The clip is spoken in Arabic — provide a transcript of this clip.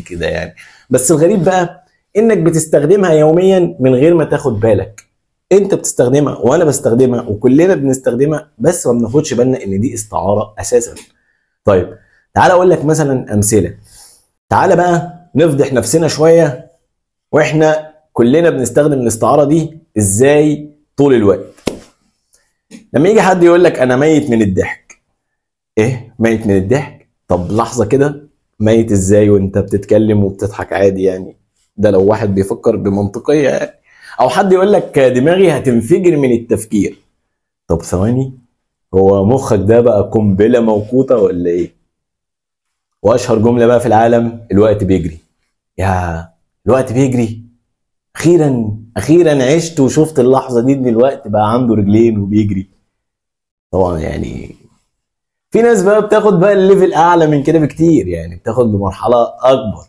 كده يعني. بس الغريب بقى انك بتستخدمها يوميا من غير ما تاخد بالك. انت بتستخدمها وانا بستخدمها وكلنا بنستخدمها، بس ما بناخدش بالنا ان دي استعارة اساسا. طيب تعال اقول لك مثلا امثلة. تعال بقى نفضح نفسنا شوية، واحنا كلنا بنستخدم الاستعارة دي ازاي طول الوقت. لما يجي حد يقول لك انا ميت من الضحك. ايه ميت من الضحك؟ طب لحظة كده، ميت ازاي وانت بتتكلم وبتضحك عادي يعني؟ ده لو واحد بيفكر بمنطقية يعني. او حد يقول لك دماغي هتنفجر من التفكير. طب ثواني، هو مخك ده بقى قنبلة موقوتة ولا ايه؟ واشهر جملة بقى في العالم، الوقت بيجري. يا الوقت بيجري، اخيرا اخيرا عشت وشفت اللحظة دي ان الوقت بقى عنده رجلين وبيجري. طبعا يعني في ناس بقى بتاخد بقى الليفل اعلى من كده بكتير، يعني بتاخد لمرحلة اكبر.